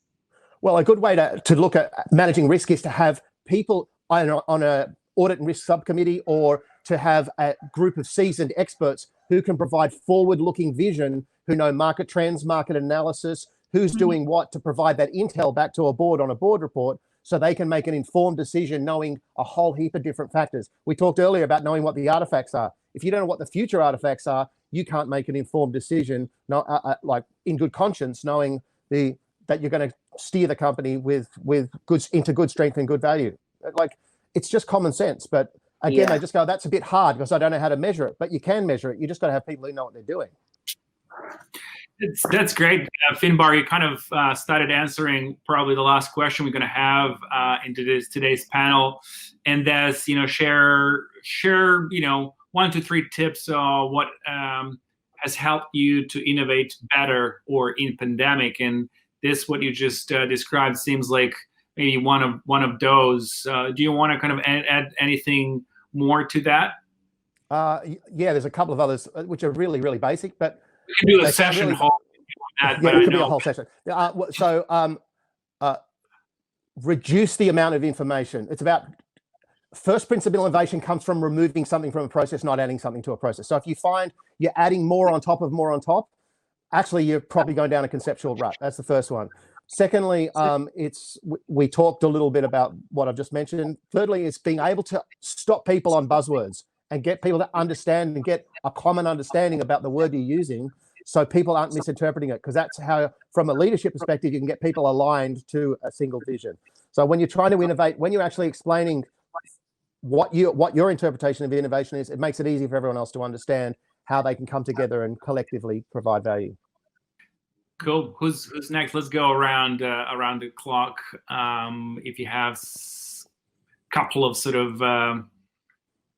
Well, a good way to look at managing risk is to have people on a audit and risk subcommittee, or to have a group of seasoned experts who can provide forward-looking vision, who know market trends, market analysis, who's doing what, to provide that intel back to a board on a board report, so they can make an informed decision knowing a whole heap of different factors. We talked earlier about knowing what the artifacts are. If you don't know what the future artifacts are, you can't make an informed decision, like in good conscience, knowing that you're going to steer the company with goods into good strength and good value. Like, it's just common sense. But again, they just go, that's a bit hard because I don't know how to measure it. But you can measure it. You just got to have people who know what they're doing. That's great. Finbar, you kind of started answering probably the last question we're going to have into today's panel. And that's, share 1 to 3 tips on what has helped you to innovate better or in pandemic. And this, what you just described, seems like maybe one of those. Do you want to kind of add anything more to that? Yeah, there's a couple of others which are really, really basic. But We can do a They session really- whole on that, Yeah, but it I could be a know whole session. Reduce the amount of information. It's about first principle innovation comes from removing something from a process, not adding something to a process. So if you find you're adding more on top of more on top, actually you're probably going down a conceptual rut. That's the first one. Secondly, we talked a little bit about what I've just mentioned. Thirdly, it's being able to stop people on buzzwords and get people to understand and get a common understanding about the word you're using, so people aren't misinterpreting it, because that's how, from a leadership perspective, you can get people aligned to a single vision. So when you're trying to innovate, when you're actually explaining what your interpretation of innovation is, it makes it easy for everyone else to understand how they can come together and collectively provide value. Cool. Who's next? Let's go around the clock. If you have a couple of sort of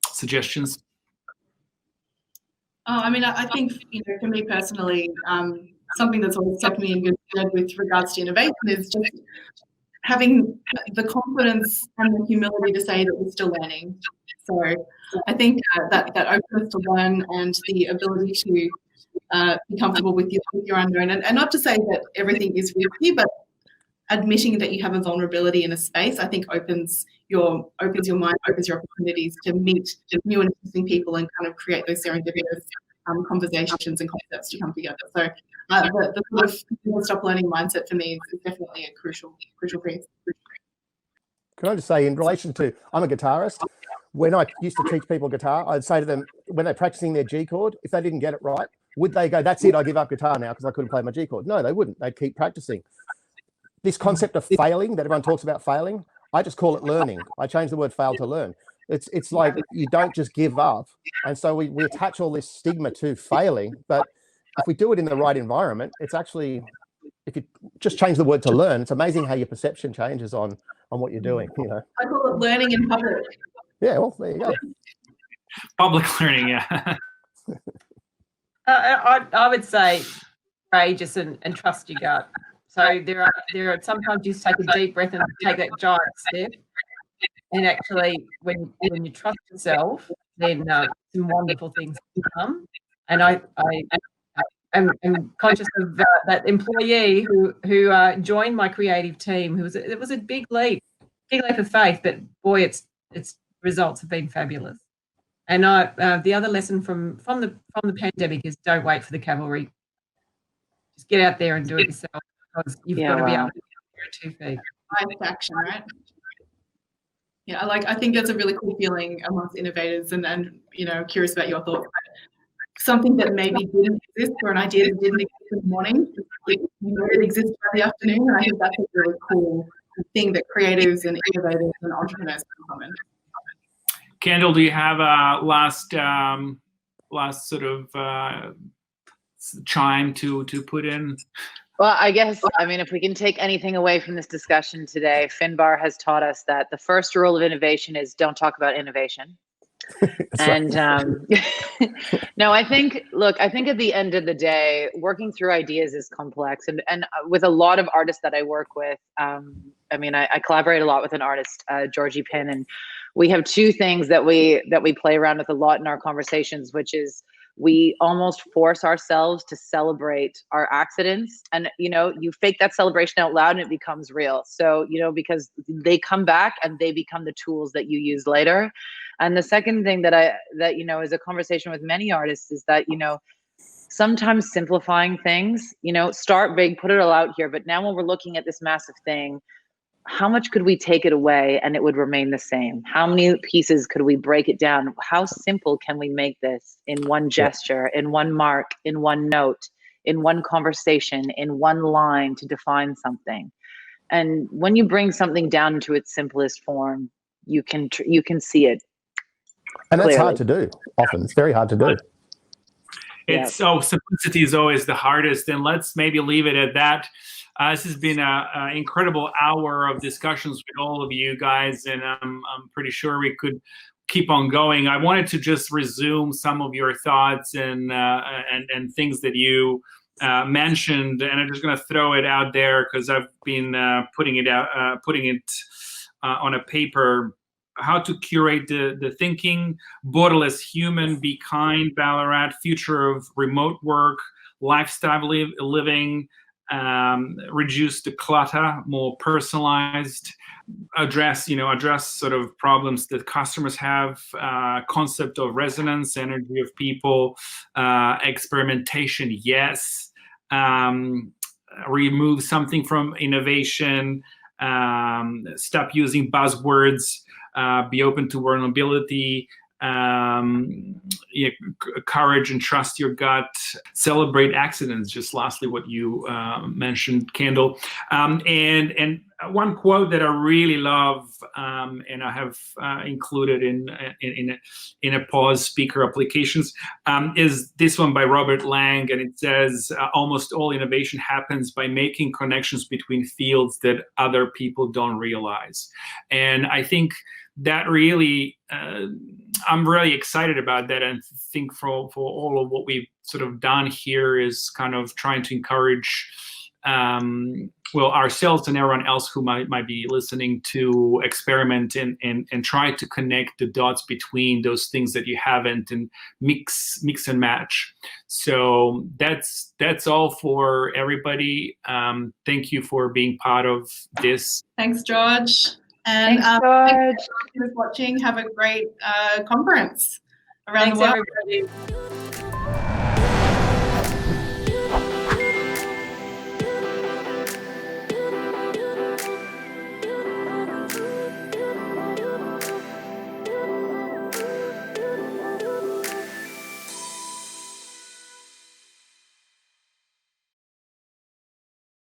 suggestions. I mean, I think, for me personally, something that's always kept me in good stead with regards to innovation is just having the confidence and the humility to say that we're still learning. So I think that openness to learn and the ability to be comfortable with your unknown, and not to say that everything is risky, but admitting that you have a vulnerability in a space, I think opens your mind, opens your opportunities to meet new and interesting people and kind of create those serendipitous conversations and concepts to come together. So the sort of never stop learning mindset for me is definitely a crucial piece. Can I just say, in relation to, I'm a guitarist. When I used to teach people guitar, I'd say to them, when they're practicing their G chord, if they didn't get it right, would they go, that's it, I give up guitar now because I couldn't play my G chord? No, they wouldn't. They'd keep practicing. This concept of failing that everyone talks about failing, I just call it learning. I changed the word fail to learn. It's like you don't just give up. And so we attach all this stigma to failing, but if we do it in the right environment, it's actually, if you just change the word to learn, it's amazing how your perception changes on what you're doing, I call it learning in public. Yeah, well, there you go. Public learning, yeah. I would say courageous and trust your gut. So there are sometimes you just take a deep breath and take that giant step. And actually, when you trust yourself, then some wonderful things can come. And I'm conscious of that employee who joined my creative team. It was a big leap of faith, but boy, its results have been fabulous. And the other lesson from the pandemic is don't wait for the cavalry. Just get out there and do it yourself, because you've got to be able to get your 2 feet. Action, right? Yeah, I think that's a really cool feeling amongst innovators, and curious about your thoughts. Something that maybe didn't exist, or an idea that didn't exist in the morning, it exists by the afternoon, and I think that's a really cool thing that creatives and innovators and entrepreneurs can common. Kendall, do you have a last sort of chime to put in? Well, I guess, if we can take anything away from this discussion today, Finbar has taught us that the first rule of innovation is don't talk about innovation. And no, I think at the end of the day, working through ideas is complex. And with a lot of artists that I work with, I collaborate a lot with an artist, Georgie Pin, and we have 2 things that we play around with a lot in our conversations, which is we almost force ourselves to celebrate our accidents, and you fake that celebration out loud and it becomes real. So because they come back and they become the tools that you use later. And the second thing that is a conversation with many artists is that sometimes simplifying things, start big, put it all out here, but now when we're looking at this massive thing, how much could we take it away and it would remain the same? How many pieces could we break it down? How simple can we make this in one gesture, in one mark, in one note, in one conversation, in one line to define something? And when you bring something down to its simplest form, you can see it. And that's clearly hard to do. Often it's very hard to do. Simplicity is always the hardest, and let's maybe leave it at that. This has been an incredible hour of discussions with all of you guys, and I'm pretty sure we could keep on going. I wanted to just resume some of your thoughts and things that you mentioned, and I'm just going to throw it out there because I've been putting it on a paper. How to curate the thinking, borderless human, be kind, Ballarat, future of remote work, lifestyle living, reduce the clutter, more personalized, address sort of problems that customers have, concept of resonance, energy of people, experimentation, yes, remove something from innovation, stop using buzzwords, be open to vulnerability, courage and trust your gut, celebrate accidents, just lastly what you mentioned, Kendall. And one quote that I really love, and I have included in a pause speaker applications, is this one by Robert Lang, and it says, almost all innovation happens by making connections between fields that other people don't realize. And I think that really, I'm really excited about that, and think for all of what we've sort of done here is kind of trying to encourage, ourselves and everyone else who might be listening to experiment and try to connect the dots between those things that you haven't, and mix and match. So that's all for everybody. Thank you for being part of this. Thanks, George. And Thanks, George. thanks for watching. Have a great conference around the world. Thanks, everybody.